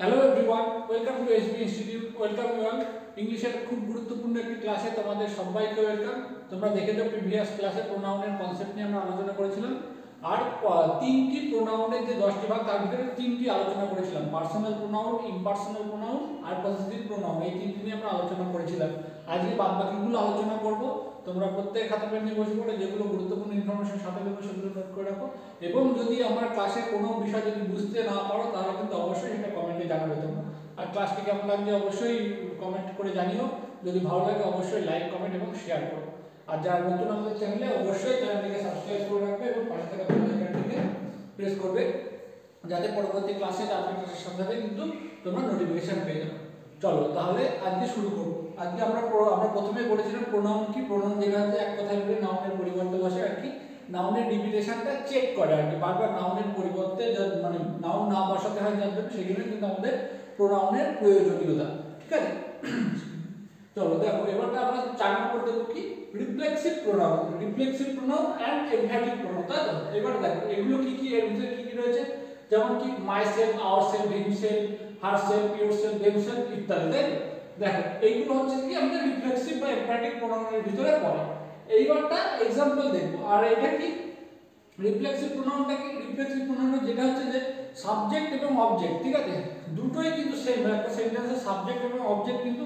Hello everyone, welcome to SB institute. Welcome you all. ইংলিশের খুব গুরুত্বপূর্ণ একটি ক্লাসে তোমাদের সবাইকে ওয়েলকাম। তোমরা দেখেছো প্রিভিয়াস ক্লাসে প্রোনাউনের কনসেপ্ট নিয়ে আমরা আলোচনা করেছিলাম। আর তিনটি প্রোনাউনের যে 10টি ভাগ তার ভিতরে তিনটি আলোচনা করেছিলাম, পার্সোনাল প্রোনাউন, ইমপার্সোনাল প্রোনাউন আর পজিটিভ প্রোনাউন। এই তিনটি নিয়ে আমরা আলোচনা করেছিলাম। আজকে বাদ বাকিগুলো আলোচনা করব। তোমরা প্রত্যেক খাতা পেন নিয়ে বসে পড়ে যেগুলো গুরুত্বপূর্ণ ইনফরমেশন সাথে দেবো সেগুলো নোট করে রাখো। এবং যদি আমার ক্লাসে কোনো বিষয় যদি বুঝতে না পারো তাহলে কিন্তু অবশ্যই সেটা কমেন্টে জানাবে তোমরা। আর ক্লাসটি কেমন লাগছে অবশ্যই কমেন্ট করে জানিও। যদি ভালো লাগে অবশ্যই লাইক, কমেন্ট এবং শেয়ার করো। আর যারা নতুন আমাদের চ্যানেলে অবশ্যই চ্যানেলটিকে সাবস্ক্রাইব করে রাখবে এবং পাশে থাকা বেল আইকনটিকে প্রেস করবে, যাতে পরবর্তী ক্লাসে আপনার ক্লাসের সাথে সাথে কিন্তু তোমরা নোটিফিকেশন পেয়ে যাবে। চলো তাহলে আজকে শুরু করব। আজকে আমরা প্রথমে পড়েছিলাম প্রোনাউন কি। প্রোনাউন যেটা হচ্ছে এক কথায় বলে নাউনের পরিবর্তে বসে আর কি নাউনের ডিভিটেশনটা চেক করে আর কি। বারবার নাউনের পরিবর্তে মানে নাউন না বসাতে হয় যার জন্য সেগুলো কিন্তু আমাদের প্রোনাউনের প্রয়োজনীয়তা। ঠিক আছে, চলো দেখো এবারটা আমরা 4 নম্বর দেখো কি reflexive pronoun. Reflexive pronoun and emphatic pronoun, তাই তো? এবার দেখো এগুলো কি কি, এর ভিতরে কি কি রয়েছে, যেমন কি my self, our self, himself, her self, your self, them self ইত্যাদি, তাই তো? দেখো এইগুলো হচ্ছে কি আমাদের রিফ্লেক্সিভ বা এমফ্যাটিক প্রোনাউনের ভিতরে পড়ে। এইবারটা एग्जांपल দেখব। আর এটা কি রিফ্লেক্সিভ প্রোনাউনটা কি? রিফ্লেক্সিভ প্রোনাউন যেটা হচ্ছে যে সাবজেক্ট এবং অবজেক্ট, ঠিক আছে, দুটোই কিন্তু সেম। একটা সেন্টেন্সের সাবজেক্ট এবং অবজেক্ট কিন্তু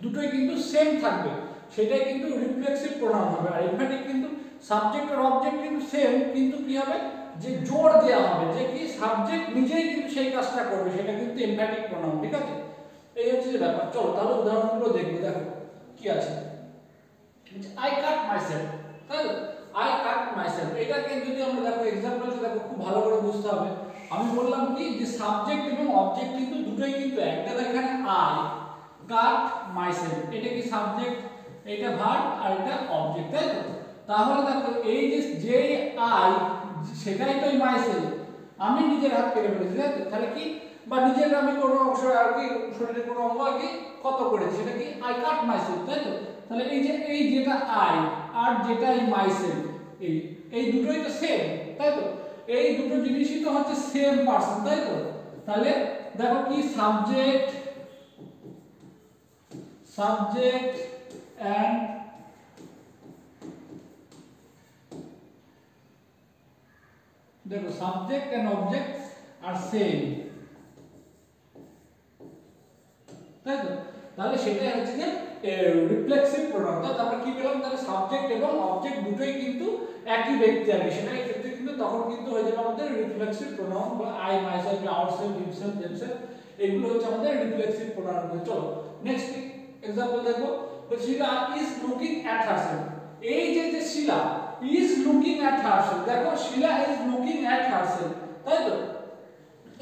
দুটোই কিন্তু সেম থাকবে, সেটাই কিন্তু রিফ্লেক্সিভ প্রোনাউন হবে। আর এমফ্যাটিক কিন্তু সাবজেক্ট আর অবজেক্ট কিন্তু সেম, কিন্তু কি হবে যে জোর দেওয়া হবে যে কি সাবজেক্ট নিজেই কিন্তু সেই কাজটা করবে, সেটা কিন্তু এমফ্যাটিক প্রোনাউন। ঠিক আছে, এই হচ্ছে যে ব্যাপার। চলো তাহলে উদাহরণগুলো দেখবো। দেখো কি আছে, আই কাট মাইসেলফ, তাই তো? আই কাট মাইসেলফ, এটাকে যদি আমরা দেখো एग्जांपलটা দেখো খুব ভালো করে বুঝতে হবে। আমি বললাম কি যে সাবজেক্ট এবং অবজেক্ট কিন্তু দুটোই কিন্তু এক। দেখো এখানে আই কাট মাইসেলফ, এটা কি সাবজেক্ট, এটা ভার্ব আর এটা অবজেক্ট, তাই তো? তাহলে দেখো এই যে আই সেটাই তো মাইসেলফ, আমি নিজের হাত কেটে ফেলেছি, তাই তো? তাহলে কি, বা নিজের আমি কোনো অংশ আর কি শরীরের কোনো অঙ্গ আর কি ক্ষত করেছি, সেটা কি আই কাট মাইসেলফ, তাই তো? তাহলে এই যেটা আই আর যেটা এই মাইসেলফ, এই দুটোই তো সেম, তাই তো? এই দুটো জিনিসই তো হচ্ছে সেম পারসন, তাই তো? তাহলে দেখো কি সাবজেক্ট এন্ড দেখো সাবজেক্ট এন্ড অবজেক্ট আর সেম, তাই তো? তাহলে সেটাই হচ্ছে যে রিফ্লেক্সিভ প্রোনাউন। তাহলে আমরা কি পেলাম, তাহলে সাবজেক্ট এবং অবজেক্ট দুটোই কিন্তু একই ব্যক্তি আর কি, সেটাই ক্ষেত্রে কিন্তু তখন কিন্তু হয়ে যাবে আমাদের রিফ্লেক্সিভ প্রোনাউন বা I, myself, ourselves, himself, themselves, এগুলো হচ্ছে আমাদের রিফ্লেক্সিভ প্রোনাউন। চলো নেক্সট एग्जांपल দেখো। তো Sheela is looking at herself, এই যে Sheela is looking at herself, দেখো Sheela is looking at herself, তাই তো?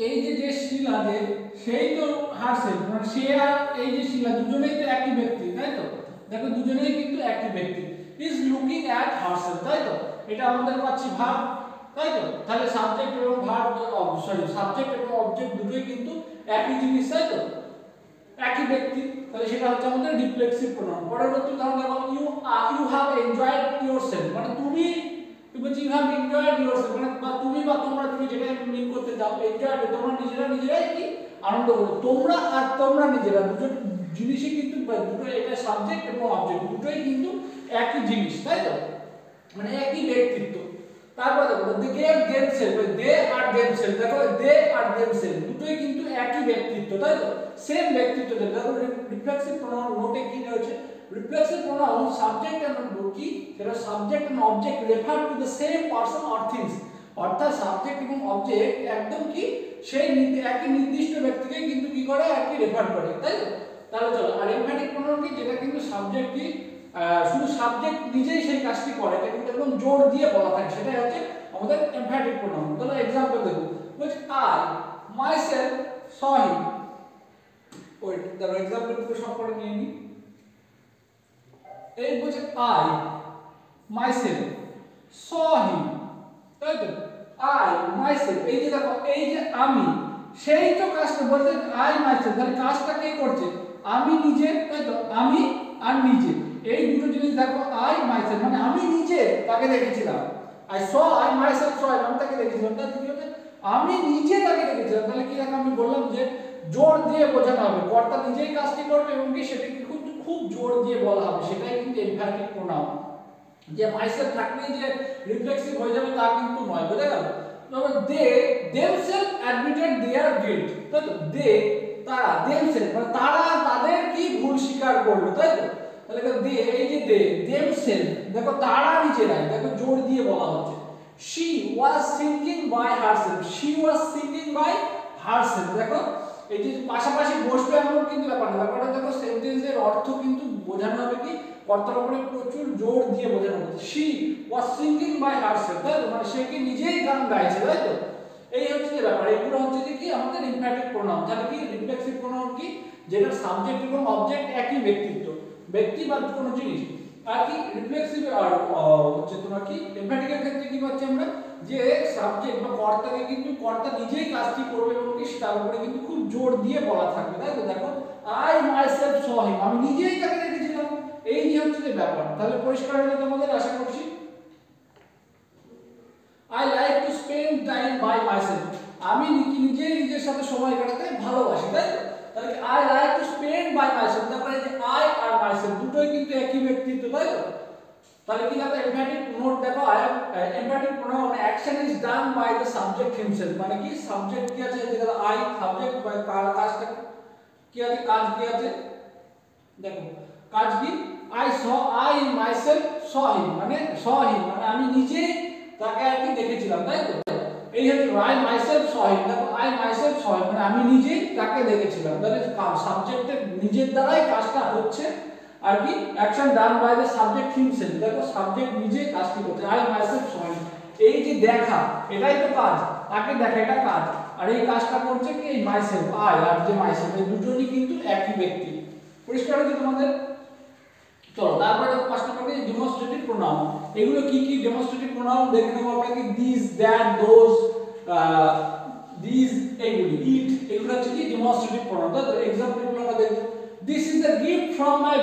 এই যে শিলা যে সেই তো হারসেলফ, মানে সে আর এই যে শিলা দুজনেই তো একই ব্যক্তি, তাই তো? দেখো দুজনেই কিন্তু একই ব্যক্তি। ইজ লুকিং অ্যাট হারসেলফ, তাই তো? এটা আমাদের পাচ্ছি ভার্ব, তাই তো? তাহলে সাবজেক্ট এবং ভার্ব, সাবজেক্ট এবং অবজেক্ট দুটোই কিন্তু একই জিনিস, তাই তো? একই ব্যক্তি, তাহলে সেটা হচ্ছে আমাদের রিফ্লেক্সিভ প্রোনাউন। পরবর্তী উদাহরণ দেখো, ইউ হ্যাভ এনজয়েড ইয়োরসেলফ, মানে তুমি বলছি ইউ হ্যাভ এনজয়েড ইয়োরসেলফ, মানে বা তুমি বা তোমরা, তুমি যেটা মিন করতে চাও, এনজয়েড তোমরা নিজেরাই কি আনন্দ করো। তোমরা আর তোমরা নিজেরা দুটো জিনিসই কিন্তু দুটো, এটা সাবজেক্ট এবং অবজেক্ট দুটোই কিন্তু একই জিনিস, তাই তো? মানে একই ব্যক্তিত্ব। তারপর দেখো they gave themselves, they are themselves, দেখো দে আর দেমসেলফ দুটোই কিন্তু একই ব্যক্তিত্ব, তাই তো? সেম ব্যক্তিত্ব। দেখো রিফ্লেক্সিভ প্রোনাউন নোটে কি রয়েছে, রিফ্লেক্সিভ প্রোনাউন সাবজেক্ট এন্ড কি, সেটা subject and object refer to the same person or things, অর্থাৎ সাবজেক্ট এবং অবজেক্ট একদম কি সেই একই নির্দিষ্ট ব্যক্তিকে কিন্তু কি করে আর কি রেফার করে, তাই তো? তাহলে চলো আর এমফ্যাটিক প্রোনাউন কি, যেটা কিন্তু সাবজেক্ট কি শুধু সাবজেক্ট নিজেই সেই কাজটি করে, এটা কিন্তু একদম জোর দিয়ে বলা থাকে, সেটাই হচ্ছে আমাদের এমফ্যাটিক প্রোনাউন। তাহলে एग्जांपल দেখো, which I myself saw him, wait দাঁড়াও एग्जांपल গুলো সব করে নিয়ে নি। এই বলছে I myself saw him, তাই তো? I myself, এই যে দেখো এই যে আমি, সেই তো কাজটা বলতে I myself, তাহলে কাজটা কে করছে, আমি নিজে, তাই তো? আমি আর নিজে এই দুটো জিনিস দেখো, I myself মানে আমি নিজে তাকে দেখেছিলাম, I myself saw, আমি তাকে দেখেছিলাম, তাহলে কি হবে, আমি নিজে তাকে দেখেছিলাম। তাহলে কি দেখো আমি বললাম যে জোর দিয়ে বোঝানো হবে, কর্তা নিজেই কাজটি করবে এবং কি সেটাকে খুব খুব জোর দিয়ে বলা হবে, সেটাই কিন্তু এমফ্যাটিক প্রোনাউন। যে মাইসেলফ থাকলেই যে রিফ্লেক্সিভ হয়ে যাবে তা কিন্তু নয়, বুঝা গেল? তবে দে দেমসেলফ অ্যাডমিটেড দেয়ার গিল্ট, তাই তো? দে তারা, দেমসেলফ মানে তারা তাদের কি ভুল স্বীকার করলো, তাই তো? তাহলে দে, এই যে দে দেমসেলফ, দেখো তারা নিজেরাই, দেখো জোর দিয়ে বলা হচ্ছে। she was thinking by herself, she was thinking by herself, দেখো এই যে পাশাপাশি বসবে এমন কিন্তু ব্যাপার না, ব্যাপারটা দেখো সেন্টেন্সের অর্থ কিন্তু বোঝানো হবে কি কর্তার উপরে প্রচুর জোর দিয়ে বোঝানো হচ্ছে। she was thinking by herself, তাই তো? মানে সে কি নিজেই গান গাইছে, তাই তো? এই হচ্ছে যে ব্যাপার, এগুলো হচ্ছে যে কি আমাদের ইমপ্যারেটিভ প্রোনাউন। তাহলে কি রিফ্লেক্সিভ প্রোনাউন কি, যেটা সাবজেক্ট এবং অবজেক্ট একই ব্যক্তিত্ব, ব্যক্তি বা কোনো জিনিস। আর কি রিফ্লেক্সিভ আর হচ্ছে তোমার কি এমফ্যাটিকের ক্ষেত্রে কি পাচ্ছি আমরা, যে সাবজেক্ট বা কর্তাকে কিন্তু কর্তা নিজেই কাজটি করবে এবং কি তার উপরে কিন্তু খুব জোর দিয়ে বলা থাকবে, তাই তো? দেখো আই মাইসেলফ স হিম, আমি নিজেই তাকে দেখেছিলাম, এই যে হচ্ছে যে ব্যাপার। তাহলে পরিষ্কার হলো তোমাদের, আশা করছি। I like to spend time by myself, আমি নিজেই নিজের সাথে সময় কাটাতে ভালোবাসি, তাই তো? তাহলে I like to spend by myself, তারপরে যে I আর myself দুটোই কিন্তু একই ব্যক্তিত্ব, তাই তো? তাহলে কি হবে এমফ্যাটিক নোট, দেখো I am emphatic pronoun action is done by the subject himself, মানে কি সাবজেক্ট কি আছে, যেটা I সাবজেক্ট বাই কাজটা কি আছে, কাজ কি আছে, দেখো কাজ কি I myself saw him, মানে saw him মানে আমি নিজেই তাকে আর কি দেখেছিলাম, তাই তো? এই হচ্ছে I myself saw him, দেখো I myself saw him মানে আমি নিজেই তাকে দেখেছিলাম। তাহলে সাবজেক্টের নিজের দ্বারাই কাজটা হচ্ছে আর কি action done by the subject himself, দেখো সাবজেক্ট নিজেই কাজটি করছে I myself saw him, এই যে দেখা এটাই তো কাজ, তাকে দেখা এটা কাজ, আর এই কাজটা করছে কি এই myself I আর যে myself, এই দুটোই কিন্তু একই ব্যক্তি। পরিষ্কার হচ্ছে তোমাদের? চলো তারপরে 5 নম্বরে ডেমনস্ট্রেটিভ প্রোনাউন, এগুলো কি কি ডেমনস্ট্রেটিভ প্রোনাউন দেখে নেব আমরা, কি দিস দ্যাট দোজ দিস এগুলি ইট, এগুলো হচ্ছে কি ডেমনস্ট্রেটিভ প্রোনাউন, তাই তো? एग्जांपल গুলো আমরা দেখব। This is a gift from my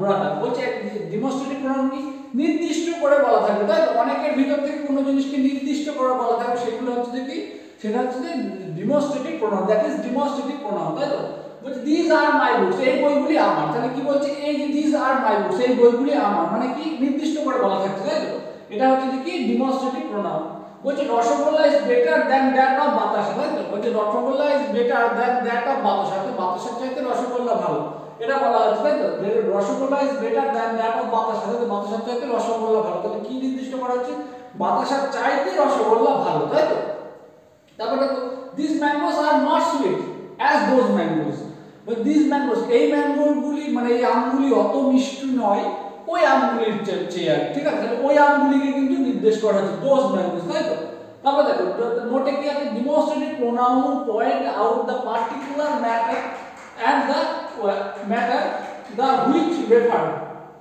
brother, বলছে ডেমনস্ট্রেটিভ প্রোনাউন কি নির্দিষ্ট করে বলা থাকবে, তাই তো? অনেকের ভিতর থেকে কোনো জিনিসকে নির্দিষ্ট করে বলা থাকবে, সেগুলো হচ্ছে কি সেটা হচ্ছে যে demonstrative pronoun, that is demonstrative pronoun, তাই তো? বলছে দিস আর মাই বুকস, এই বইগুলি আমার, তাহলে কি বলছে এই যে দিস আর মাই বুকস, এই বইগুলি আমার, মানে কি নির্দিষ্ট করে বলা থাকছে, তাই তো? এটা হচ্ছে যে কি ডেমনস্ট্রেটিভ প্রোনাউন। বলছে rasgulla is better than that of বাতাসা, তাই তো? বলছে rasgulla is better than that of বাতাসা, তো বাতাসার চাইতে রসগোল্লা ভালো, এটা বলা হচ্ছে, তাই তো? Rasgulla is better than that of বাতাসা, তাই তো? বাতাসার চাইতে রসগোল্লা ভালো, তাহলে কি নির্দিষ্ট করা হচ্ছে, বাতাসার চাইতে রসগোল্লা ভালো, তাই তো? তারপর দেখো this mangoes are not sweet as those mangoes, but these mangoes, এই ম্যাঙ্গোগুলি মানে এই আমগুলি অত মিষ্টি নয় ওই আমগুলির চেয়ে, ঠিক আছে? ওই আমগুলিকে কিন্তু নির্দেশ করা হচ্ছে দোজ ম্যাঙ্গোস, তাই তো? তারপর দেখো নোটে কি আছে, demonstrative pronoun point out the particular matter and the matter the which refer,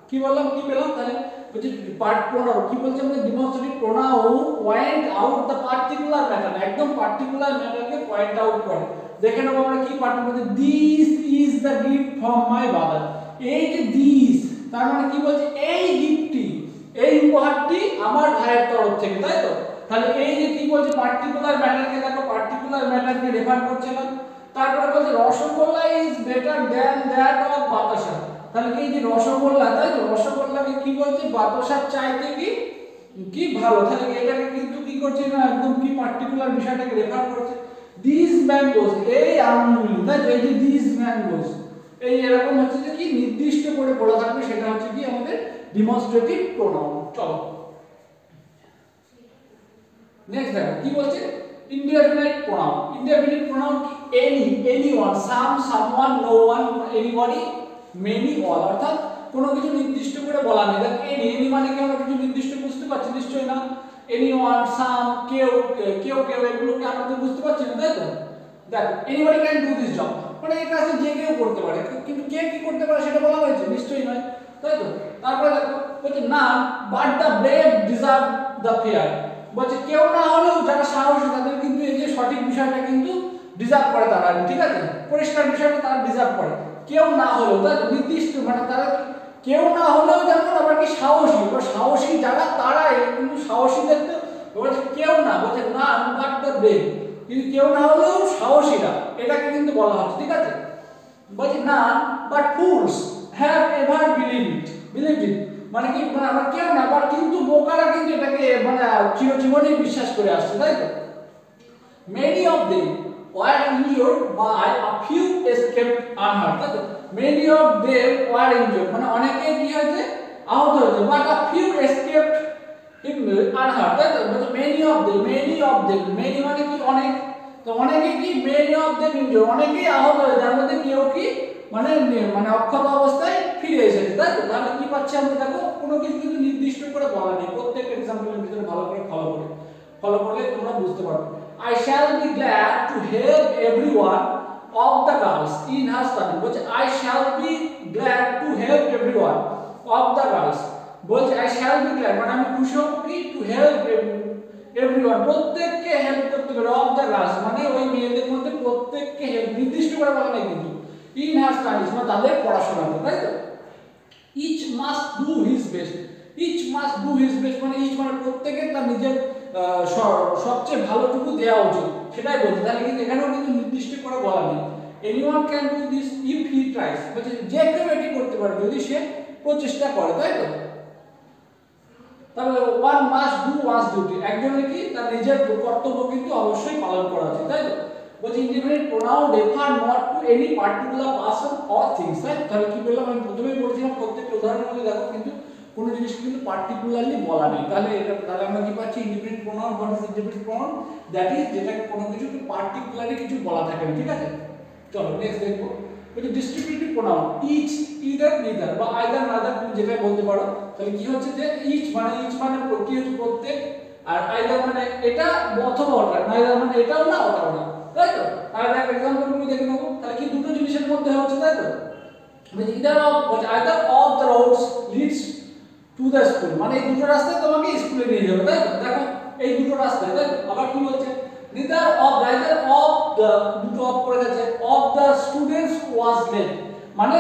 কি বললাম কি পেলাম, তাহলে বলছে পার্ট প্রোনাউন কি বলছে আমাদের, demonstrative pronoun point out the particular matter, একদম পার্টিকুলার ম্যাটারকে পয়েন্ট আউট করে। দেখে নেব আমরা কি particular, this is the gift from my brother, এই যে দিস তার মানে কি বলছে এই গিফটটি, এই উপহারটি আমার ভাইয়ের তরফ থেকে, তাই তো? তাহলে এই যে কি বলছে পার্টিকুলার ম্যাটারকে, দেখো পার্টিকুলার ম্যাটারকে রেফার করছে না। তারপরে বলছে rasgulla is better than that of বাতাসা, তাহলে কি এই যে রসগোল্লা, তাই তো? রসগোল্লাকে কি বলছে বাতাসার চাইতে কি কি ভালো, তাহলে এটাকে কিন্তু কি করছে না একদম কি পার্টিকুলার বিষয়টাকে রেফার করছে। দিস ম্যাঙ্গোস, এই আমগুলি, তাই তো? এই যে দিস ম্যাঙ্গোস, এই এরকম হচ্ছে যে কি নির্দিষ্ট করে বলা থাকবে, সেটা হচ্ছে কি আমাদের ডেমনস্ট্রেটিভ প্রোনাউন। চলো নেক্সট দেখো কি বলছে ইনডেফিনিট প্রোনাউন। ইনডেফিনিট প্রোনাউন কি any, anyone, some, someone, no one, anybody, many, all, অর্থাৎ কোনো কিছু নির্দিষ্ট করে বলা নেই। দেখো এনি, এনি মানে কি আমরা কিছু নির্দিষ্ট বুঝতে পারছি? নিশ্চয়ই না। এনিওয়ান, সাম, কেউ কেউ কেউ এগুলোকে আমরা তো বুঝতে পারছি না, তাই তো? দেখো anybody can do this job, মানে এই কাজটা যে কেউ করতে পারে, কিন্তু কে কি করতে পারে সেটা বলা হয়েছে? নিশ্চয়ই নয়, তাই তো? তারপরে দেখো বলছে না but the brave deserve the fair, বলছে কেউ না হলেও যারা সাহসী তাদের কিন্তু এই যে সঠিক বিষয়টা কিন্তু ডিজার্ভ করে তারা, ঠিক আছে? পরিষ্কার বিষয়টা তারা ডিজার্ভ করে, কেউ না হলেও, তাই তো? নির্দিষ্ট মানে তারা কেউ না হলেও যেমন আবার কি সাহসী, বা সাহসী যারা তারাই কিন্তু সাহসীদের তো বলছে কেউ না, বলছে না বাট দ্য ব্রেভ, কিন্তু কেউ না হলেও সাহসীরা এটাকে কিন্তু বলা হচ্ছে, ঠিক আছে। বলছি না, but fools have ever believed it, মানে কি মানে আমরা কেউ না, বাট কিন্তু বোকারা কিন্তু এটাকে মানে চিরজীবনই বিশ্বাস করে আসছে, তাই তো। Many of them were injured by a few escaped unhurt, তাই তো। Many of them were injured, মানে অনেকে কি হয়েছে, আহত হয়েছে, but a few escaped unhurt, তাই তো। বলছে many of them, many মানে কি অনেক, তো অনেকে কি many of them injured, অনেকেই আহত হয়েছে, যার মধ্যে কেউ কি মানে মানে অক্ষত অবস্থায় ফিরে এসেছে, তাই তো। তাহলে কি পাচ্ছি আমরা, দেখো কোনো কিছু কিন্তু নির্দিষ্ট করে বলা নেই, প্রত্যেক এক্সাম্পলের ভিতরে ভালো করে ফলো করলে তোমরা বুঝতে পারবে। I shall be glad to help everyone of the girls in her study, বলছে I shall be glad to help everyone of the girls, বলছে I shall be glad মানে আমি খুশি হব কি to help everyone, প্রত্যেককে হেল্প করতে পারে, of the girls মানে ওই মেয়েদের মধ্যে প্রত্যেককে হেল্প, নির্দিষ্ট করে বলা নেই কিন্তু, in her studies মানে তাদের পড়াশোনাতে, তাই তো। each must do his best মানে each মানে প্রত্যেকের তার নিজের সবচেয়ে ভালোটুকু দেওয়া উচিত, সেটাই বলছে। তাহলে কিন্তু এখানেও কিন্তু নির্দিষ্ট করে বলা নেই। anyone can do this if he tries, বলছে যে কেউ এটি করতে পারে যদি সে প্রচেষ্টা করে, তাই তো। তাহলে one must do one's duty, একজনের কি তার নিজের কর্তব্য কিন্তু অবশ্যই পালন করা উচিত, তাই তো। বলছে indefinite pronoun refer not to any particular person or things, তাই। তাহলে কি বললাম, আমি প্রথমেই বলেছিলাম প্রত্যেকটা উদাহরণের মধ্যে দেখো কিন্তু কোনো জিনিস কিন্তু পার্টিকুলারলি বলা নেই। তাহলে আমরা কি পাচ্ছি, indefinite pronoun, what is indefinite pronoun, that is যেটাকে কোনো কিছু পার্টিকুলারলি কিছু বলা থাকে না, ঠিক আছে। চলো নেক্সট দেখবো। বলছে distributive pronoun each, either, neither বা আইদার নাদার, তুমি যেটা বলতে পারো। তাহলে কি হচ্ছে যে ইচ মানে কি হচ্ছে প্রত্যেক, আর আইদার মানে এটা অথবা ওটা, নাইদার মানে এটাও না ওটাও না, তাই তো। আর একটা एग्जांपल গুলো দেখে নেবো। তাহলে কি দুটো জিনিসের মধ্যে হচ্ছে, তাই তো। মানে either of the roads leads to the school, মানে এই দুটো রাস্তা তোমাকে স্কুলে নিয়ে যাবে, তাই তো। দেখো এই দুটো রাস্তা, তাই তো। আবার কি বলছে, neither of the দুটো অফ করে গেছে, of the students was late, মানে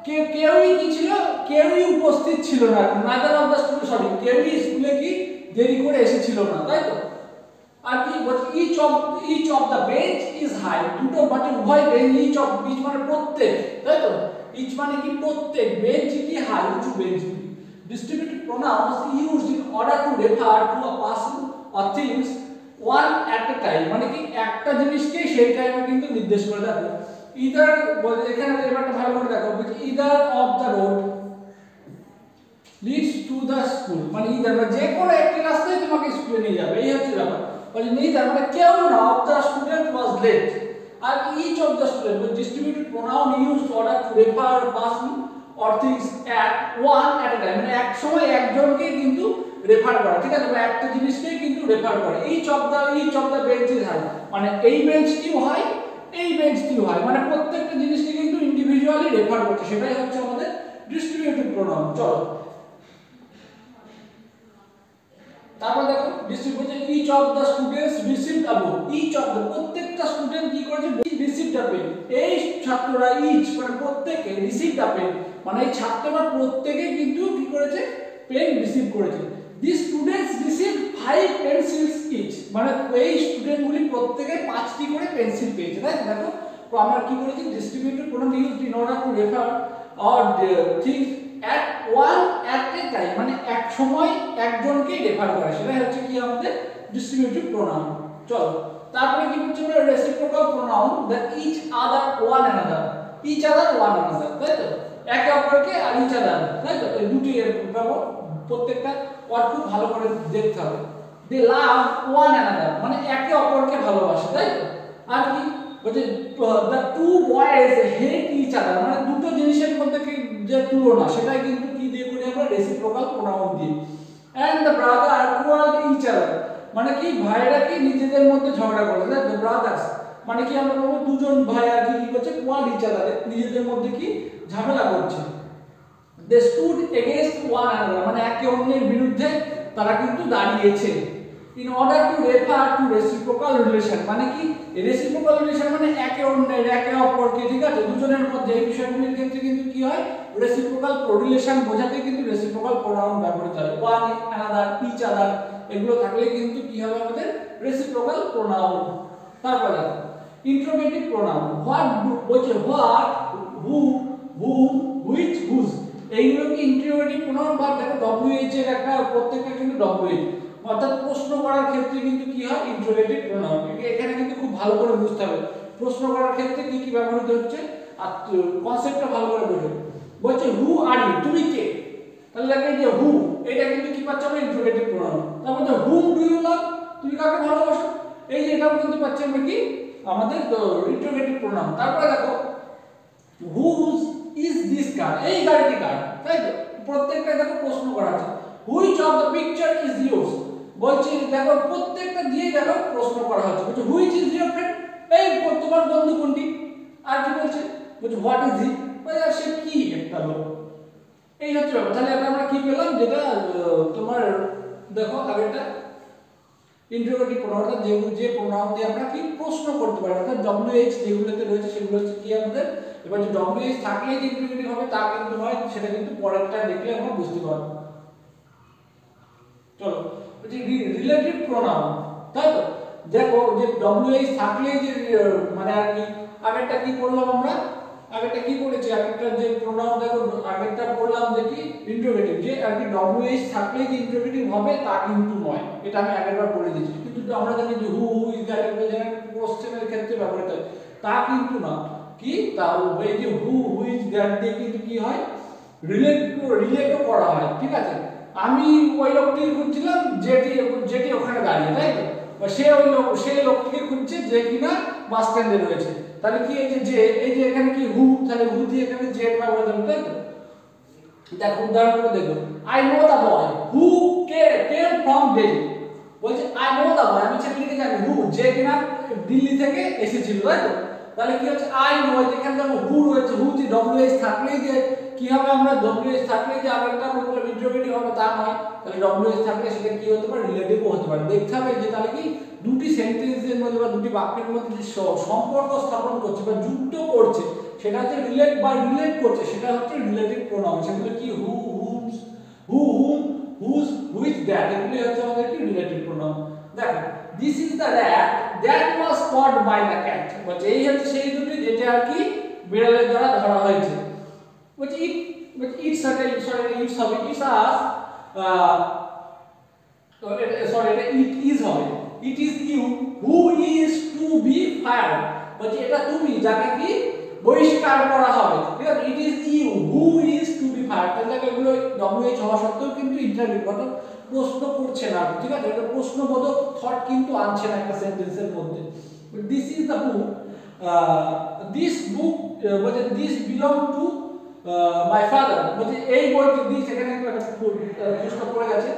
কেউই কি ছিল, কেউই উপস্থিত ছিল না, neither of the students, sorry কেউই স্কুলে কি দেরি করে এসেছিল না, তাই তো। আর কি বলছে each of the bench is high, দুটো মানে উভয় বেঞ্চ, each মানে প্রত্যেক, তাই তো। each মানে কি প্রত্যেক, বেঞ্চ কি হাই, উঁচু bench. Distributive pronounce used in order to refer to a person or things one at a time, মানে কি একটা জিনিসকে সেই টাইমে কিন্তু নির্দেশ করে। দেখো ইদার বলতে এখানে এবারটা ভালো করে দেখো, বলছে either of the road leads to the school, মানে ইদার মানে যে কোনো একটি রাস্তায় তোমাকে স্কুলে নিয়ে যাবে, এই হচ্ছে ব্যাপার। বলছে neither মানে কেউ না, of the student was late, R each of the student, distributed pronoun used to order to refer person or things at one at a time, মানে এক সময় একজনকে কিন্তু রেফার করে, ঠিক আছে, বা একটা জিনিসকে কিন্তু রেফার করে। each of the benches high, মানে এই বেঞ্চটিও হাই, এই বেঞ্চটিও হাই, মানে প্রত্যেকটা জিনিসকে কিন্তু ইন্ডিভিজুয়ালি রেফার করছে, সেটাই হচ্ছে আমাদের ডিস্ট্রিবিউটিভ প্রোনাউন। চলো তারপর দেখো distribution each of the students received a book, each of the প্রত্যেকটা স্টুডেন্ট কি করেছে, রিসিভড আ পেন, এই ছাত্ররা ইচ মানে প্রত্যেককে, রিসিভড আ পেন মানে এই ছাত্ররা প্রত্যেককে কিন্তু কি করেছে, পেন রিসিভ করেছে। The students received 5 pencils each, মানে এই স্টুডেন্টগুলি প্রত্যেকে 5টি করে পেন্সিল পেয়েছে, তাই দেখো। তো আমরা কি করেছি, distributive pronoun used in order to refer or things at one at a time, মানে এক সময় একজনকে রেফার করে, সেটাই হচ্ছে কি আমাদের ডিস্ট্রিবিউটিভ প্রোনাউন। চলো তারপরে কি হচ্ছে, আমরা reciprocal pronoun, that each other one another, each other one another, তাই তো। একে অপরকে আর ইচ আদার, তাই তো। এই দুটি প্রত্যেকটা ওয়ার্ড খুব ভালো করে দেখতে হবে। দে লাভ ওয়ান অ্যানাদার, মানে একে অপরকে ভালোবাসে, তাই তো। আর কি বলছে, the two boys hate each other, মানে দুটো জিনিসের মধ্যে কি যে তুলনা, সেটাই কিন্তু কি দিয়ে করি আমরা, রেসিপ্রোকাল প্রোনাউন দিয়ে। And the brother quarrelled each other, মানে কি ভাইরা কি নিজেদের মধ্যে ঝগড়া করে, তাই তো। ব্রাদার্স মানে কি আমরা বলবো দুজন ভাই আর কি করছে, কোয়ার্ড ইচ আদার, নিজেদের মধ্যে কি ঝামেলা করছে। দে স্টুড এগেইনস্ট ওয়ান অ্যানাদার, মানে একে অন্যের বিরুদ্ধে তারা কিন্তু দাঁড়িয়েছে। in order to refer to reciprocal relation, মানে কি রেসিপ্রোকাল রিলেশন মানে একে অন্যের, একে অপরকে, ঠিক আছে, দুজনের মধ্যে, এই বিষয়গুলোর ক্ষেত্রে কিন্তু কি হয়, রেসিপ্রোকাল রিলেশন বোঝাতে কিন্তু রেসিপ্রোকাল প্রোনাউন ব্যবহৃত হয়। ওয়ান অ্যানাদার, ইচ আদার, এগুলো থাকলে কিন্তু কি হবে আমাদের রেসিপ্রোকাল প্রোনাউন। তারপরে ইন্ট্রোগেটিভ প্রোনাউন হোয়াট বলছে what who whom which whose এইগুলো কি ইন্ট্রোগেটিভ প্রোনাউন বা দেখো ডব্লিউএইচ এর একটা প্রত্যেকটা কিন্তু ডব্লিউএইচ অর্থাৎ প্রশ্ন করার ক্ষেত্রে কিন্তু কি হয় ইন্ট্রোগেটিভ প্রোনাউন এখানে কিন্তু খুব ভালো করে বুঝতে হবে প্রশ্ন করার ক্ষেত্রে কি কি ব্যবহৃত হচ্ছে আর কনসেপ্টটা ভালো করে বুঝো বলছে হু আর ইউ তুমি কে তাহলে দেখো যে হু এটা কিন্তু কি পাচ্ছ আমরা ইন্ট্রোগেটিভ প্রোনাউন তারপর যে হুম ডু ইউ লাভ তুমি কাকে ভালোবাসো এই যে এটাও কিন্তু পাচ্ছি আমরা কি আমাদের ইন্ট্রোগেটিভ প্রোনাউন তারপরে দেখো হুজ ইজ দিস কার এই গাড়িটি কার তাই তো প্রত্যেকটা দেখো প্রশ্ন করা আছে which of the picture is yours বলছি দেখো প্রত্যেকটা দিয়ে দেখো প্রশ্ন করা হচ্ছে বলছে হুইচ ইজ ইওর ফ্রেন্ড এই তোমার বন্ধু কোনটি আর কি বলছে বলছে হোয়াট ইজ হি মানে সে কি একটা লোক এই হচ্ছে ব্যাপার তাহলে আমরা কি পেলাম যেটা তোমার দেখো আগেরটা ইন্ট্রোগেটিভ প্রোনাউন যে প্রোনাউন দিয়ে আমরা কি প্রশ্ন করতে পারি অর্থাৎ ডব্লিউএইচ যেগুলোতে রয়েছে সেগুলো হচ্ছে কি আমাদের এবার যে ডব্লিউএইচ থাকলেই যে ইন্ট্রোগেটিভ হবে তা কিন্তু নয় সেটা কিন্তু পরেরটা দেখলে আমরা বুঝতে পারবো চলো বলছি রিলেটিভ প্রোনাউন তাই তো দেখো যে ডব্লিউএইচ থাকলেই যে মানে আর কি আগেরটা কি করলাম আমরা আগেরটা কি করেছি আগেরটা যে প্রোনাউন দেখো আগেরটা বললাম যে কি ইন্ট্রোগেটিভ যে আর কি ডব্লিউএইচ থাকলেই যে ইন্ট্রোগেটিভ হবে তা কিন্তু নয় এটা আমি আগেরবার বলে দিয়েছি কিন্তু আমরা জানি যে হু ইজ দ্যাট এর কোশ্চেনের ক্ষেত্রে ব্যবহৃত হয় তা কিন্তু না কি তা এই যে হু ইজ দ্যাট দিয়ে কিন্তু কি হয় রিলেটও করা হয় ঠিক আছে আমি ওই লোকটিকে খুঁজছিলাম যেটি ওখানে দাঁড়িয়ে তাই তো সে ওই লোক সেই লোকটিকে খুঁজছে যে কিনা বাস স্ট্যান্ডে রয়েছে তাহলে কি এই যে এখানে কি হু তাহলে হু দিয়ে এখানে জেড ব্যবহার করতে তাই তো দেখো উদাহরণ করে দেখো I know the boy who came from Delhi বলছে আই নো দা বয় আমি ছেলেটিকে জানি হু যে কিনা দিল্লি থেকে এসেছিল তাই তো তাহলে কি হচ্ছে আই নো এখানে দেখো হু রয়েছে হু যে ডব্লিউএইচ থাকলেই যে কি হবে আমরা ডব্লিউএইচ থাকলে যে আরেকটা আমরা বললাম ইন্ট্রোগেটিভ হবে তা নয় তাহলে ডব্লিউএইচ থাকলে সেটা কি হতে পারে রিলেটিভও হতে পারে দেখতে হবে যে তাহলে কি দুটি সেন্টেন্সের মধ্যে বা দুটি বাক্যের মধ্যে যে সম্পর্ক স্থাপন করছে বা যুক্ত করছে সেটা হচ্ছে রিলেট করছে সেটা হচ্ছে রিলেটিভ প্রোনাউন সেগুলো কি who whoms whom whose which that এগুলো হচ্ছে আমাদের কি রিলেটিভ প্রোনাউন দেখো this is the rat that was caught by the cat বলছে এই হচ্ছে সেই দুটি যেটা আর কি বিড়ালের দ্বারা ধরা হয়েছে বলছে ইটস হবে ইটস আস এটা ইট ইজ হবে it is you who is to be fired বলছে এটা তুমি যাকে কি বহিষ্কার করা হবে ঠিক আছে it is you who is to be fired তাহলে এগুলো ডব্লিউএইচ হওয়া সত্ত্বেও কিন্তু ইন্টারভিউ অর্থাৎ প্রশ্ন করছে না ঠিক আছে এটা প্রশ্নবোধক থট কিন্তু আনছে না একটা সেন্টেন্সের মধ্যে this is the book this book বলছে this belong to my father বলছে এই বইটি দিস এখানে একটা প্রশ্ন পড়ে গেছে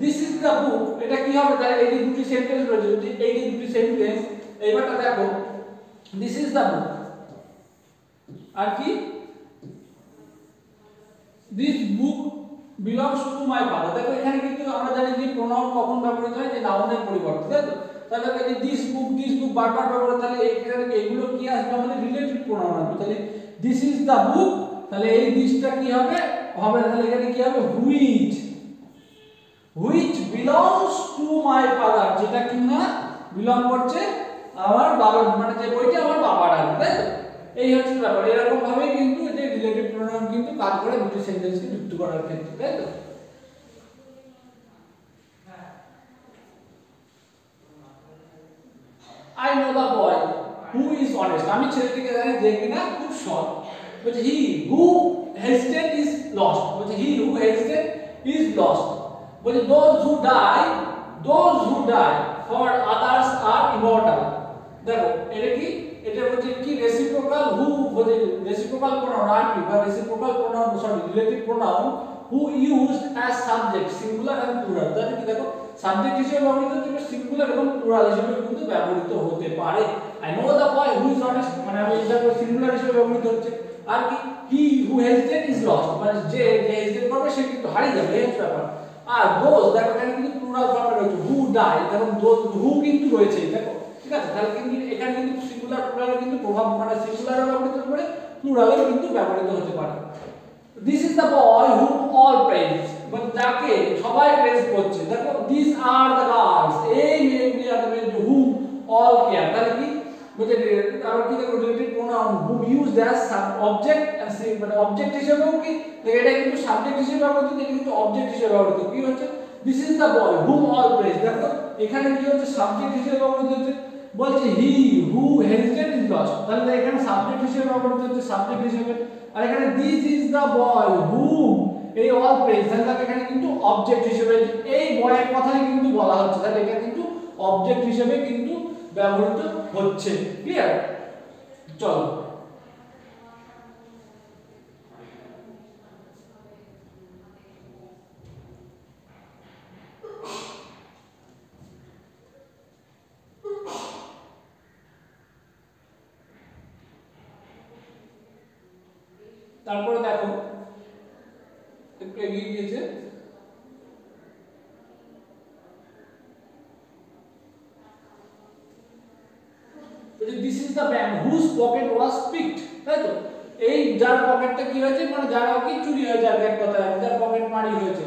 দিস ইজ দ্য বুক এটা কি হবে তাহলে এই যে দুটি সেন্টেন্স রয়েছে যদি এই যে দুটি সেন্টেন্স এইবারটা দেখো দিস ইজ দ্য বুক আর কি this book belongs to my father দেখো এখানে কিন্তু আমরা জানি যে প্রোনাউন কখন ব্যবহৃত হয় যে নাউনের পরিবর্তে তাই তো তাহলে এই দিস বুক বারবার ব্যবহার তাহলে এখানে এইগুলো কি আসবে আমাদের রিলেটিভ প্রোনাউন আসবে তাহলে দিস ইজ দ্য বুক তাহলে এই দিসটা কি হবে তাহলে এখানে কি হবে which belongs to my father যেটা কিনা বিলং করছে আমার বাবার মানে যে বইটা আমার বাবার আছে তাই তো এই হচ্ছে ব্যাপার এরকম ভাবে কিন্তু যে রিলেটিভ প্রোনাউন কিন্তু কাজ করে দুটি সেন্টেন্সকে যুক্ত করার ক্ষেত্রে তাই তো I know the boy who is honest আমি ছেলেটিকে জানি যে কিনা খুব সৎ বলছে he who hesitates is lost বলছে he who hesitates is lost বলছে those who die for others are immortal দেখো এটা বলছে কি রেসিপ্রোকাল হু বলছে রেসিপ্রোকাল প্রোনাউন আর কি বা reciprocal pronoun sorry relative pronoun who used as subject singular and plural তাহলে কি দেখো সাবজেক্ট হিসেবে ব্যবহৃত হতে সিঙ্গুলার এবং প্লুরাল হিসেবে কিন্তু ব্যবহৃত হতে পারে I know the boy who is honest মানে আমি এটা সিঙ্গুলার হিসেবে ব্যবহৃত হচ্ছে আর কি he who hesitate is lost মানে যে হেজিটেট করবে সে কিন্তু হারিয়ে যাবে এই ব্যাপার আর দোজ দেখো এখানে কিন্তু প্লুরাল ফর্মে রয়েছে হু ডাই দেখো দোজ হু কিন্তু রয়েছে দেখো ঠিক আছে তাহলে কিন্তু এখানে কিন্তু সিঙ্গুলার প্লুরালে কিন্তু প্রভাব মানে সিঙ্গুলারও ব্যবহৃত হতে পারে প্লুরালেও কিন্তু ব্যবহৃত হতে পারে this is the boy whom all praise মানে যাকে সবাই প্রেজ করছে দেখো দিস আর দ্য গার্লস এই মেয়েগুলি আর দ্য হুম অল কেয়ার তাহলে কি বলছে আবার কি দেখো relative pronoun whom used as object মানে অবজেক্ট হিসেবেও কি এটা কিন্তু সাবজেক্ট হিসেবে ব্যবহৃত, এটা কিন্তু অবজেক্ট হিসেবে ব্যবহৃত। কি হচ্ছে this is the boy whom all praise, দেখো এখানে কি হচ্ছে সাবজেক্ট হিসেবে ব্যবহৃত হচ্ছে। বলছে হি হু হেজিটেড ইজ লস্ট, তাহলে এখানে সাবজেক্ট হিসেবে ব্যবহৃত হচ্ছে সাবজেক্ট হিসেবে। আর এখানে this is the boy whom এই অল প্রেজ, তাহলে এখানে কিন্তু অবজেক্ট হিসেবে এই বয়ের কথাই কিন্তু বলা হচ্ছে, তাহলে এটা কিন্তু অবজেক্ট হিসেবে কিন্তু ব্যবহৃত হচ্ছে। ক্লিয়ার? চলো তারপরে দেখো একটু এগিয়ে গিয়েছে, this is the man whose pocket was picked, তাই তো এই যার পকেটটা কি হয়েছে মানে যার কি চুরি হয়েছে আর এক কথা যার পকেট মারি হয়েছে।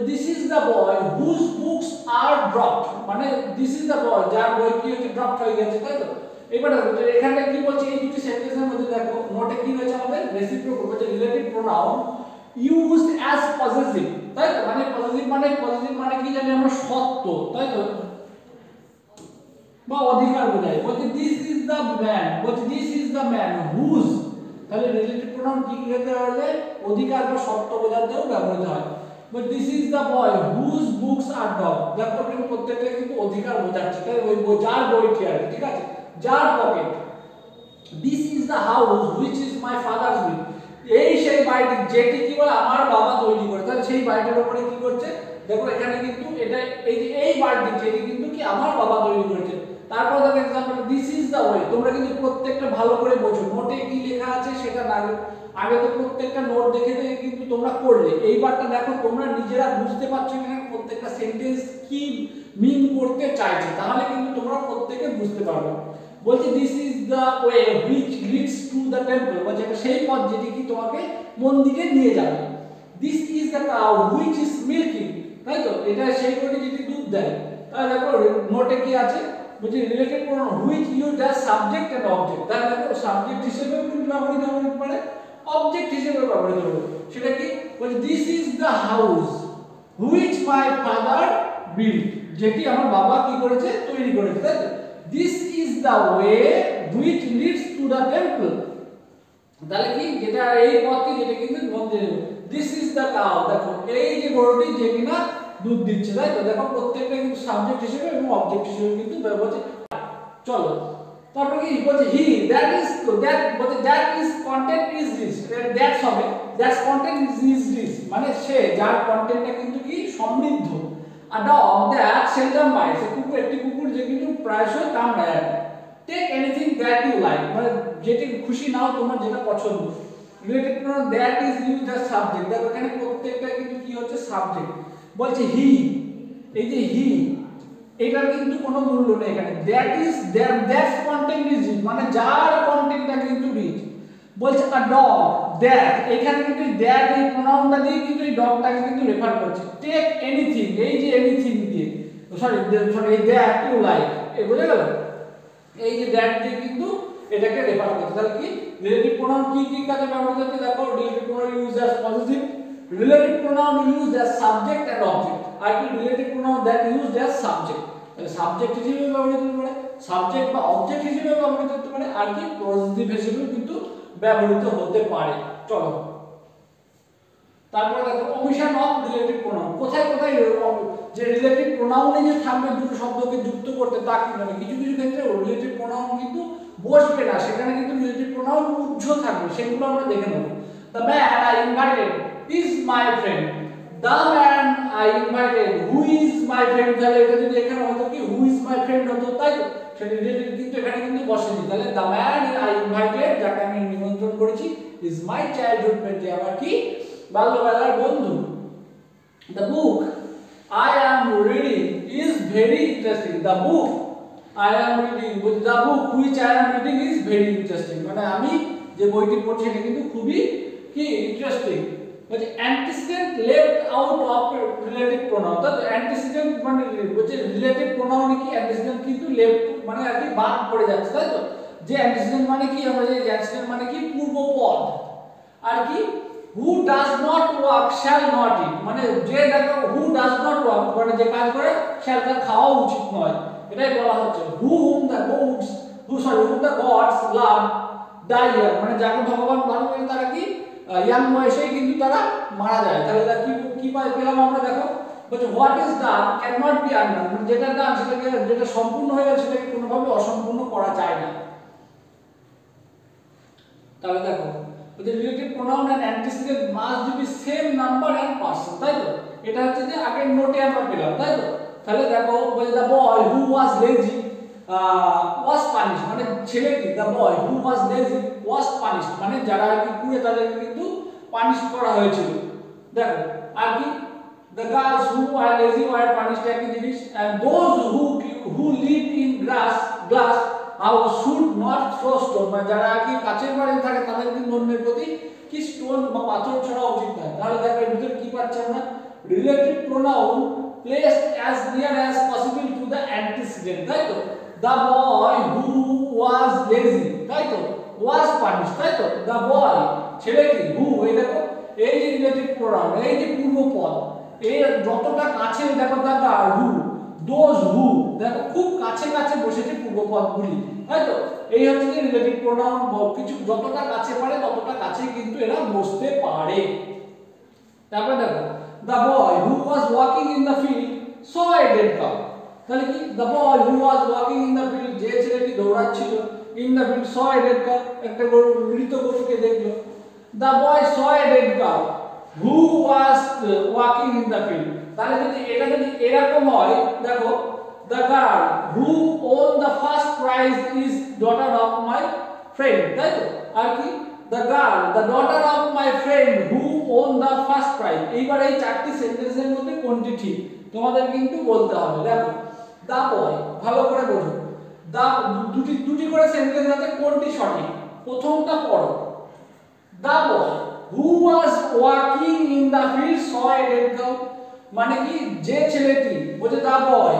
This is the boy whose books are dropped, মানে দিস ইজ দ্য বয় যার বই কি হয়েছে ড্রপড হয়ে গেছে, তাই তো। এবার এখানে কি বলছে এই দুটি সেন্টেন্সের মধ্যে দেখো নোটে কি হয়েছে আমাদের রেসিপ্রোকাল বলছে relative pronoun used as possessive, তাই তো মানে পজেসিভ মানে কি জানি আমরা সত্য, তাই তো বা অধিকার বোঝায়। বলছে দিস ইজ দ্য ম্যান, বলছে this is the man whose, তাহলে রিলেটিভ প্রোনাউন কি হতে পারে অধিকার বা সত্য বোঝাতেও ব্যবহৃত হয়। But this is the boy whose books are dog, দেখো কিন্তু প্রত্যেকটা কিন্তু অধিকার বোঝাচ্ছে, তাই ওই যার বইটি আর ঠিক আছে যার pocket. This is the house which is my father's will, এই সেই বাড়িটি যেটি কি বলে আমার বাবা তৈরি করে, তাহলে সেই বাড়িটার উপরে কি করছে দেখো এখানে কিন্তু এটা এই যে এই বাড়িটি যেটি কিন্তু কি আমার বাবা তৈরি করেছে। তারপর দেখো example this is the way, তোমরা কিন্তু প্রত্যেকটা ভালো করে বোঝো নোটে কি লেখা আছে সেটা না আগে তো প্রত্যেকটা নোট দেখে দেখে কিন্তু তোমরা করলে, এইবারটা দেখো তোমরা নিজেরা বুঝতে পারছো কিনা প্রত্যেকটা সেন্টেন্স কি মিন করতে চাইছে, তাহলে কিন্তু তোমরা প্রত্যেককে বুঝতে পারবে। বলছে this is the way which leads to the temple, বলছে এটা সেই পথ যেটি কি তোমাকে মন্দিরে নিয়ে যাবে। This is the cow which is milking, তাই তো এটা সেই গরুটি যেটি দুধ দেয়। তাহলে দেখো নোটে কি আছে বলছে related pronoun which use as subject and object, তাহলে দেখো সাবজেক্ট হিসেবেও কিন্তু ব্যবহৃত হতে পারে অবজেক্ট হিসেবে ব্যবহৃত হবে। সেটা কি বলছে this is the house which my father build, যেটি আমার বাবা কি করেছে তৈরি করেছে, তাই তো। This is the way which leads to the temple, তাহলে কি যেটা এই পথটি যেটা কিন্তু মন্দিরে। দিস ইজ দ্য কাউ, দেখো এই যে গরুটি যে কিনা দুধ দিচ্ছে, তাই তো দেখো প্রত্যেকটা কিন্তু সাবজেক্ট হিসেবে এবং অবজেক্ট হিসেবে কিন্তু ব্যবহার হচ্ছে। চলো তারপরে কি বলছে হি দ্যাট ইজ দ্যাট বলছে that is content is this, that's হবে দ্যাটস কন্টেন্ট ইজ দিস মানে সে যার কন্টেন্টটা কিন্তু কি সমৃদ্ধ। আর ডগ দ্যাট সেলডম বাইটস, কুকুর একটি কুকুর যে কিন্তু প্রায়শই কামড়ায়। Take anything that you like, মানে যেটি খুশি নাও তোমার যেটা পছন্দ। Related pronoun that is used as subject, দেখো এখানে প্রত্যেকটা কিন্তু কি হচ্ছে সাবজেক্ট। বলছে হি, এই যে হি এটার কিন্তু কোনো মূল্য নেই এখানে। That is that's content is rich, মানে যার কন্টেন্টটা কিন্তু রিচ। বলছে আ ডগ দ্যাট, এখানে কিন্তু দ্যাট এই প্রোনাউনটা দিয়ে কিন্তু এই ডগটাকে কিন্তু রেফার করছে। টেক এনিথিং, এই যে এনিথিং দিয়ে সরি এই দ্যাট ইউ লাইক, এই বুঝে গেল এই যে দ্যাট দিয়ে কিন্তু এটাকে রেফার করছে। তাহলে কি রিলেটিভ প্রোনাউন কি কি কাজে ব্যবহৃত হচ্ছে দেখো relative pronoun use as positive, relative pronoun use as subject and object, আর কি relative pronoun that use as subject, তাহলে সাবজেক্ট হিসেবে ব্যবহৃত হতে পারে, সাবজেক্ট বা অবজেক্ট হিসেবে ব্যবহৃত হতে পারে, আর কি পজিটিভ হিসেবে কিন্তু ব্যবহৃত হতে পারে। চলো তারপরে দেখো ওমিশন অফ রিলেটিভ প্রোনাউন, কোথায় কোথায় যে রিলেটিভ প্রোনাউনে যে থাকবে দুটো শব্দকে যুক্ত করতে তা কি মানে কিছু কিছু ক্ষেত্রে রিলেটিভ প্রোনাউন কিন্তু বসবে না, সেখানে কিন্তু রিলেটিভ প্রোনাউন উজ্জ্ব থাকবে, সেগুলো আমরা দেখে নেব। The man I invited is my friend, the man I invited who is my friend, তাহলে এটা যদি এখানে হতো কি হু ইজ মাই ফ্রেন্ড হতো, তাই তো সেটা রিলেটিভ কিন্তু এখানে কিন্তু বসেনি। তাহলে দ্য ম্যান আই ইনভাইটেড, যাকে আমি নিমন্ত্রণ করেছি, ইজ মাই চাইল্ডহুড ফ্রেন্ড, আমার কি বাল্যবেলার বন্ধু। The book I am reading is very interesting, the book I am reading, the book which I am reading is very interesting, মানে আমি যে বইটি পড়ছি এটা কিন্তু খুবই কি ইন্টারেস্টিং। বলছে antecedent left out of relative pronoun, তো অ্যান্টিসিডেন্ট মানে বলছে রিলেটিভ প্রোনাউন কি অ্যান্টিসিডেন্ট কিন্তু লেফট মানে আর কি বাদ পড়ে যাচ্ছে, তাই তো যে অ্যান্টিসিডেন্ট মানে কি, আমরা যে অ্যান্টিসিডেন্ট মানে কি পূর্বপদ। আর কি who does not walk shall not eat, মানে যে দেখো হু ডাজ নট ওয়াক মানে যে কাজ করে শ্যাল তার খাওয়া উচিত নয়, এটাই বলা হচ্ছে। Whom the gods whom the gods love die year, মানে যাকে ভগবান ভালোবাসে তারা কি ইয়াং বয়সেই কিন্তু তারা মারা যায়। তাহলে কি কি পেলাম আমরা, দেখো বলছে what is done can not be undone, যেটা ডান সেটাকে, যেটা সম্পূর্ণ হয়ে গেছে সেটাকে কোনোভাবে অসম্পূর্ণ করা যায় না। তাহলে দেখো the relative pronoun and antecedent must be same number and person, তাই তো? এটা হচ্ছে যে আগের নোটে আমরা পেলাম, তাই তো? তাহলে দেখো বলে the boy who was lazy was punished, মানে ছেলেটি the boy who was lazy was punished, মানে যারা আর কি কুড়ে তাদেরকে কিন্তু পানিশ করা হয়েছিল। দেখো আর কি the girls who are lazy were punished, একই জিনিস। and those who live in glass house should not throw stone, মানে যারা আর কি কাচের বাড়ি থাকে তাদের কিন্তু অন্যের প্রতি কি স্টোন বা পাথর ছোড়া উচিত নয়। তাহলে দেখো এর ভিতরে কি পাচ্ছি আমরা, relative pronoun placed as near as possible to the antecedent, তাই তো? the boy who was lazy, তাই তো, was punished, তাই তো? the boy ছেলেটি who, এই দেখো এই যে রিলেটিভ প্রোনাউন, এই যে পূর্বপদ, এই যতটা কাছে দেখো the girl who, those who, দেখো খুব কাছে কাছে বসেছে পূর্বপদগুলি, তাই তো? এই হচ্ছে যে রিলেটিভ প্রোনাউন, কিছু যতটা কাছে পারে ততটা কাছে কিন্তু এরা বসতে পারে। তারপর দেখো the boy who was walking in the field saw a dead cow, তাহলে কি the boy who was walking in the field, যে ছেলেটি দৌড়াচ্ছিল in the field saw a dead cow, একটা গরু, মৃত গরুকে দেখলো। the boy saw a dead cow who was walking in the field, তাহলে যদি এটা যদি এরকম হয়, দেখো the girl who won the first prize is daughter of my friend, তাই তো? আর কি the girl, the daughter of my friend who won the first prize, এইবার এই চারটি সেন্টেন্সের মধ্যে কোনটি ঠিক তোমাদের কিন্তু বলতে হবে। দেখো the boy, ভালো করে বোঝো, দুটি করে সেন্টেন্স আছে, কোনটি সঠিক প্রথমটা পড়ো। the boy who was walking in the field saw a dead cow, মানে কি যে ছেলেটি বলছে the boy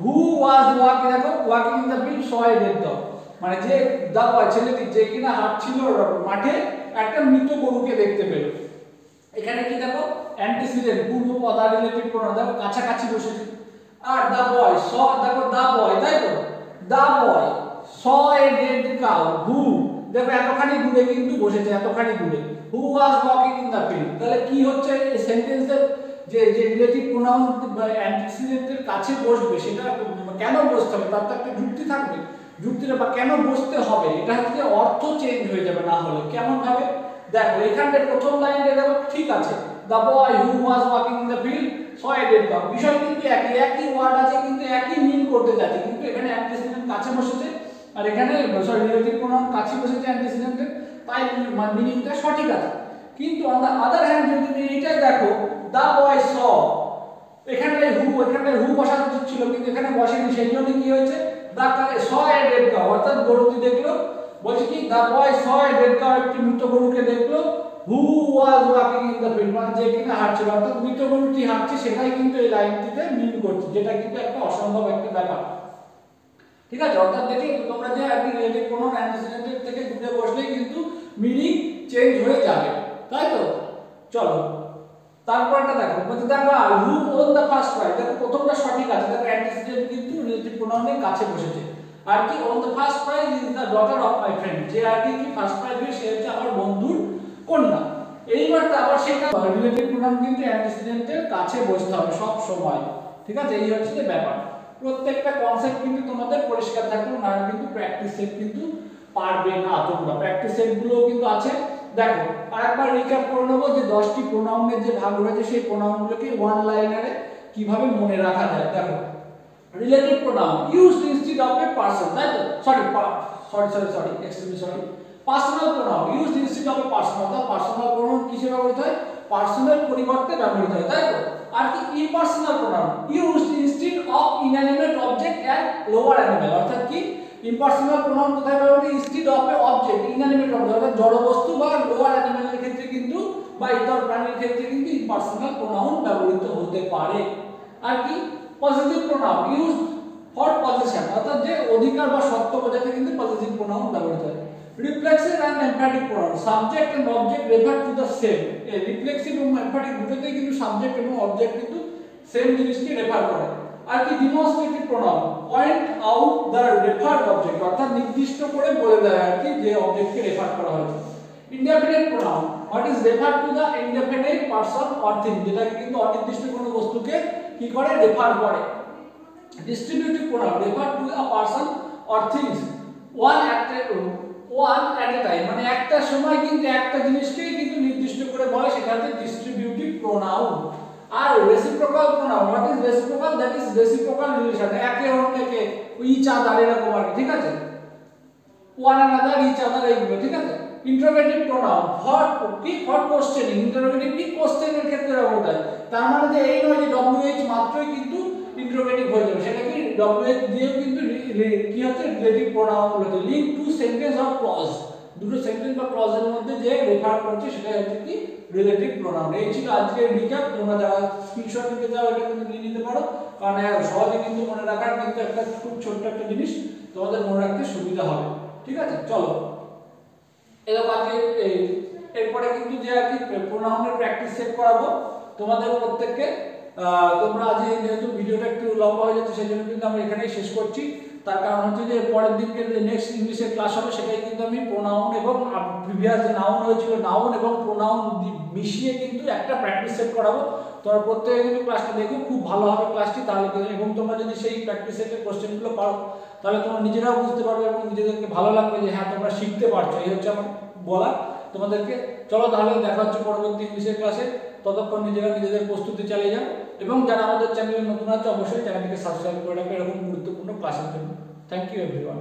who was walking, দেখো walking in the field saw a dead cow, মানে যে the boy ছেলেটি যে কিনা হাঁটছিল মাঠে একটা মৃত গরুকে দেখতে পেল। এখানে কি দেখো অ্যান্টিসিডেন্ট পূর্বপদ আর রিলেটিভ প্রোনাউন, দেখো কাছাকাছি বসেছে। আর the boy saw, দেখো the boy, তাই তো? the boy saw a dead cow who, দেখো এতখানি দূরে কিন্তু বসেছে, এতখানি দূরে। who was walking in the field, তাহলে কি হচ্ছে এই সেন্টেন্সের যে রিলেটিভ প্রোনাউন অ্যান্টিসিডেন্টের কাছে বসবে, সেটা কেন বসতে হবে তার তো একটা যুক্তি থাকবে, যুক্তিটা বা কেন বসতে হবে, এটা হচ্ছে অর্থ চেঞ্জ হয়ে যাবে না হলে। কেমন ভাবে, দেখো এখানে প্রথম লাইনটা দেখো ঠিক আছে, the boy who was walking in the field saw a dead cow, বিষয় কিন্তু একই ওয়ার্ড আছে কিন্তু একই মিন করতে যাচ্ছে, কিন্তু এখানে অ্যান্টিসিডেন্ট কাছে বসেছে আর এখানে সরি রিলেটিভ প্রোনাউন কাছে বসেছে অ্যান্টিসিডেন্টের, তাই মিনিংটা সঠিক আছে। কিন্তু অন দ্য আদার হ্যান্ড যদি তুমি এইটাই দেখো the boy saw, এখানে হু বসানো উচিত ছিল কিন্তু এখানে বসেনি, সেই জন্য কি হয়েছে the saw a dead cow, অর্থাৎ গরুটি দেখলো, বলছে কি the boy saw a dead cow, একটি মৃত গরুকে দেখলো, who was walking in the field, মানে যে কিনা হাঁটছিল, অর্থাৎ মৃত গরুটি হাঁটছে সেটাই কিন্তু এই লাইনটিতে মিন করছে, যেটা কিন্তু একটা অসম্ভব একটা ব্যাপার। ঠিক আছে, অর্থাৎ দেখলে তোমরা যে একটি রিলেটিভ প্রোনাউন অ্যান্টিসিডেন্টের থেকে দূরে বসলেই কিন্তু মিনিং চেঞ্জ হয়ে যাবে, তাই তো? চলো তারপরটা দেখো, বলতে দেখো who won the first prize, দেখো প্রথমটা সঠিক আছে, দেখো অ্যান্টিসিডেন্ট কিন্তু রিলেটিভ প্রোনাউনের কাছে বসেছে। আর কি won the first prize is the daughter of my friend, যে আর কি ফার্স্ট প্রাইজ পেয়ে সে হচ্ছে আমার বন্ধুর কন্যা। এইবারটা আবার সেটা রিলেটিভ প্রোনাউন কিন্তু অ্যান্টিসিডেন্টের কাছে বসতে হবে সব সময়, ঠিক আছে? এই হচ্ছে যে ব্যাপার। প্রত্যেকটা কনসেপ্ট কিন্তু তোমাদের পরিষ্কার থাকবে না, কিন্তু প্র্যাকটিস সেট কিন্তু পারবে না তোমরা, প্র্যাকটিস সেটগুলো কিন্তু আছে। দেখো আরেকবার রিক্যাপ করে নেবো যে 10টি প্রোনাউনের যে ভাগ রয়েছে সেই প্রোনাউনগুলোকে ওয়ান লাইনারে কিভাবে মনে রাখা যায়। দেখো relative pronoun used instead of a person, তাই তো? Sorry personal pronoun used instead of a person, অর্থাৎ পার্সোনাল প্রোনাউন কিসে ব্যবহৃত হয়, পার্সনের পরিবর্তে ব্যবহৃত হয়, তাই তো? আর কি impersonal pronoun used instead of inanimate object and lower animal, অর্থাৎ কি ইম্পার্সোনাল প্রোনাউন কোথায় ব্যবহৃত, instead of a object inanimate object, অর্থাৎ জড় বস্তু বা লোয়ার অ্যানিমালের ক্ষেত্রে কিন্তু বা ইতর প্রাণীর ক্ষেত্রে কিন্তু ইম্পার্সোনাল প্রোনাউন ব্যবহৃত হতে পারে। আর কি positive pronoun used for position অর্থাৎ যে অধিকার বা সত্য বোঝাতে কিন্তু পজিটিভ প্রোনাউন ব্যবহৃত হয়। Reflexive and emphatic pronoun, subject and object refer to the same. এই রিফ্লেক্সিভ এবং এমফ্যাটিক দুটোতেই কিন্তু সাবজেক্ট এবং অবজেক্ট কিন্তু সেম জিনিসকে রেফার করে। আর কি demonstrative pronoun, point out the referred object অর্থাৎ নির্দিষ্ট করে বলে দেয় আর কি যে অবজেক্টকে রেফার করা হয়েছে। Indefinite pronoun, what is refer to the indefinite person or thing, যেটাকে কিন্তু অনির্দিষ্ট কোনো বস্তুকে কি করে রেফার করে। Distributive pronoun, refer to a person or things one at a time, মানে একটা সময় কিন্তু একটা জিনিসকেই কিন্তু নির্দিষ্ট করে বলে, সেটা হচ্ছে ডিস্ট্রিবিউটিভ প্রোনাউন। আর reciprocal pronoun, what is reciprocal, that is reciprocal relation, একে অন্যকে ইচ আদার এরকম আর কি, ঠিক আছে, ওয়ান অ্যানাদার ইচ আদার এইগুলো, ঠিক আছে। ইন্টারোগেটিভ প্রোনাউন, ফর কি ফর কোশ্চেনিং, ইন্টারোগেটিভ কি কোশ্চেনের ক্ষেত্রে ব্যবহৃত হয়। তার মানে যে এই নয় যে ডব্লিউএইচ মাত্রই কিন্তু ইন্টারোগেটিভ হয়ে যাবে, সেটা কি ডব্লিউএইচ দিয়েও কিন্তু কি হচ্ছে রিলেটিভ প্রোনাউন হচ্ছে। Link to sentence or clause, দুটো সেন্টেন্স বা ক্লজের মধ্যে যে রেফার করছে সেটা হচ্ছে কি রিলেটিভ প্রোনাউন। এই ছিল আজকের রিক্যাপ। তোমরা যারা স্ক্রিনশট নিতে চাও এটা কিন্তু নিয়ে নিতে পারো, কারণ সহজে কিন্তু মনে রাখার কিন্তু একটা খুব ছোট্ট একটা জিনিস, তোমাদের মনে রাখতে সুবিধা হবে, ঠিক আছে। চলো এরকম আজকে এরপরে কিন্তু যে আর কি প্রোনাউনের প্র্যাকটিস সেট করাবো তোমাদের প্রত্যেককে। তোমরা আজ যেহেতু ভিডিওটা একটু লম্বা হয়ে যাচ্ছে, সেই জন্য কিন্তু আমরা এখানেই শেষ করছি। তার কারণ হচ্ছে যে পরের দিনকে যে নেক্সট ইংলিশের ক্লাস হবে সেটাই কিন্তু আমি প্রোনাউন এবং প্রিভিয়াস যে নাউন হয়েছিল নাউন এবং প্রোনাউন মিশিয়ে কিন্তু একটা প্র্যাকটিস সেট করাবো। তোমরা প্রত্যেকে কিন্তু ক্লাসটা দেখো, খুব ভালো হবে ক্লাসটি। তাহলে এবং তোমরা যদি সেই প্র্যাকটিস সেটের কোশ্চেনগুলো পারো তাহলে তোমরা নিজেরাও বুঝতে পারবে এবং নিজেদেরকে ভালো লাগবে যে হ্যাঁ তোমরা শিখতে পারছো, এই হচ্ছে আমার বলা তোমাদেরকে। চলো তাহলে দেখা হচ্ছে পরবর্তী ইংলিশের ক্লাসে। ততক্ষণ নিজেরা নিজেদের প্রস্তুতি চালিয়ে যাও এবং যারা আমাদের চ্যানেলে নতুন আছে অবশ্যই চ্যানেলটিকে সাবস্ক্রাইব করে রাখবে এরকম গুরুত্বপূর্ণ ক্লাসের জন্য। Thank you everyone.